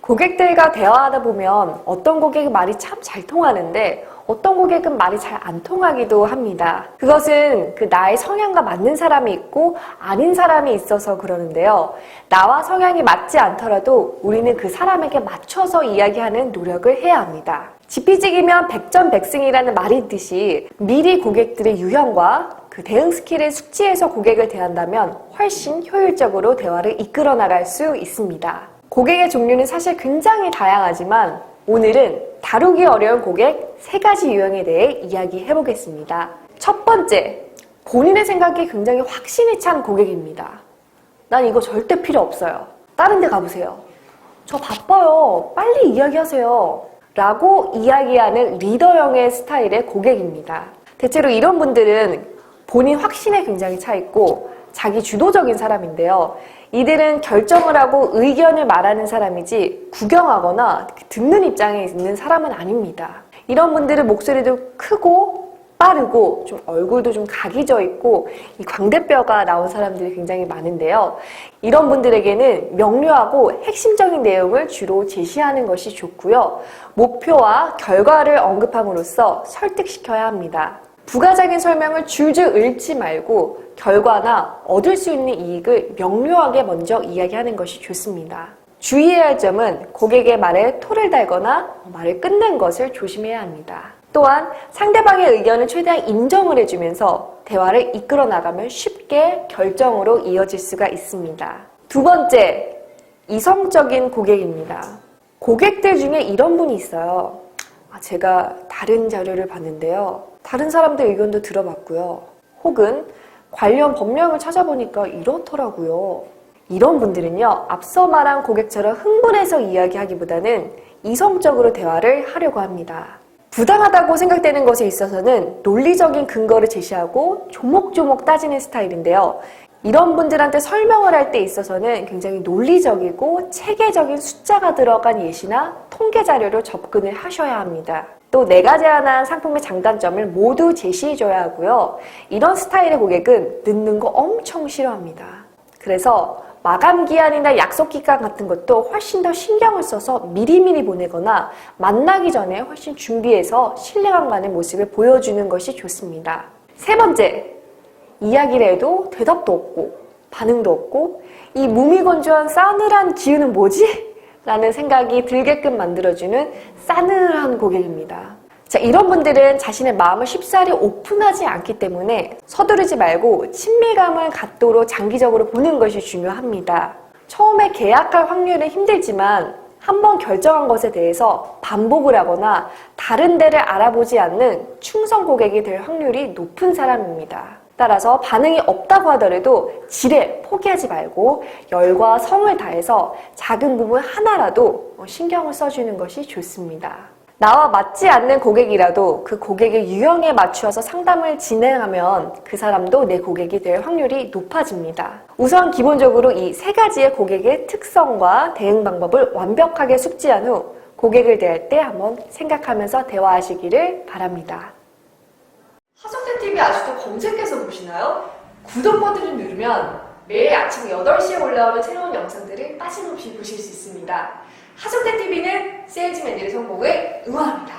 고객들과 대화하다 보면 어떤 고객은 말이 참 잘 통하는데 어떤 고객은 말이 잘 안 통하기도 합니다. 그것은 나의 성향과 맞는 사람이 있고 아닌 사람이 있어서 그러는데요. 나와 성향이 맞지 않더라도 우리는 그 사람에게 맞춰서 이야기하는 노력을 해야 합니다. 지피지기면 백전백승이라는 말이 있듯이 미리 고객들의 유형과 대응 스킬을 숙지해서 고객을 대한다면 훨씬 효율적으로 대화를 이끌어 나갈 수 있습니다. 고객의 종류는 사실 굉장히 다양하지만 오늘은 다루기 어려운 고객 3가지 유형에 대해 이야기해 보겠습니다. 첫 번째, 본인의 생각이 굉장히 확신이 찬 고객입니다. 난 이거 절대 필요 없어요. 다른 데 가보세요. 저 바빠요. 빨리 이야기하세요. 라고 이야기하는 리더형의 스타일의 고객입니다. 대체로 이런 분들은 본인 확신에 굉장히 차 있고 자기 주도적인 사람인데요. 이들은 결정을 하고 의견을 말하는 사람이지 구경하거나 듣는 입장에 있는 사람은 아닙니다. 이런 분들은 목소리도 크고 빠르고 좀 얼굴도 좀 각이 져 있고 이 광대뼈가 나온 사람들이 굉장히 많은데요. 이런 분들에게는 명료하고 핵심적인 내용을 주로 제시하는 것이 좋고요. 목표와 결과를 언급함으로써 설득시켜야 합니다. 부가적인 설명을 줄줄 읊지 말고 결과나 얻을 수 있는 이익을 명료하게 먼저 이야기하는 것이 좋습니다. 주의해야 할 점은 고객의 말에 토를 달거나 말을 끊는 것을 조심해야 합니다. 또한 상대방의 의견을 최대한 인정을 해주면서 대화를 이끌어 나가면 쉽게 결정으로 이어질 수가 있습니다. 두 번째, 이성적인 고객입니다. 고객들 중에 이런 분이 있어요. 제가 다른 자료를 봤는데요. 다른 사람들 의견도 들어봤고요. 혹은 관련 법령을 찾아보니까 이렇더라고요. 이런 분들은요, 앞서 말한 고객처럼 흥분해서 이야기하기보다는 이성적으로 대화를 하려고 합니다. 부당하다고 생각되는 것에 있어서는 논리적인 근거를 제시하고 조목조목 따지는 스타일인데요. 이런 분들한테 설명을 할 때 있어서는 굉장히 논리적이고 체계적인 숫자가 들어간 예시나 통계 자료로 접근을 하셔야 합니다. 또 내가 제안한 상품의 장단점을 모두 제시해줘야 하고요. 이런 스타일의 고객은 늦는 거 엄청 싫어합니다. 그래서 마감 기한이나 약속 기간 같은 것도 훨씬 더 신경을 써서 미리미리 보내거나 만나기 전에 훨씬 준비해서 신뢰감 가는 모습을 보여주는 것이 좋습니다. 세 번째, 이야기를 해도 대답도 없고 반응도 없고 이 무미건조한 싸늘한 기운은 뭐지? 라는 생각이 들게끔 만들어주는 싸늘한 고객입니다. 자, 이런 분들은 자신의 마음을 쉽사리 오픈하지 않기 때문에 서두르지 말고 친밀감을 갖도록 장기적으로 보는 것이 중요합니다. 처음에 계약할 확률은 힘들지만 한번 결정한 것에 대해서 반복을 하거나 다른 데를 알아보지 않는 충성 고객이 될 확률이 높은 사람입니다. 따라서 반응이 없다고 하더라도 지레 포기하지 말고 열과 성을 다해서 작은 부분 하나라도 신경을 써주는 것이 좋습니다. 나와 맞지 않는 고객이라도 그 고객의 유형에 맞추어서 상담을 진행하면 그 사람도 내 고객이 될 확률이 높아집니다. 우선 기본적으로 이 3가지의 고객의 특성과 대응 방법을 완벽하게 숙지한 후 고객을 대할 때 한번 생각하면서 대화하시기를 바랍니다. 하성대TV 아직도 검색해서 보시나요? 구독 버튼을 누르면 매일 아침 8시에 올라오는 새로운 영상들을 빠짐없이 보실 수 있습니다. 하성대TV는 세일즈맨들의 성공을 응원합니다.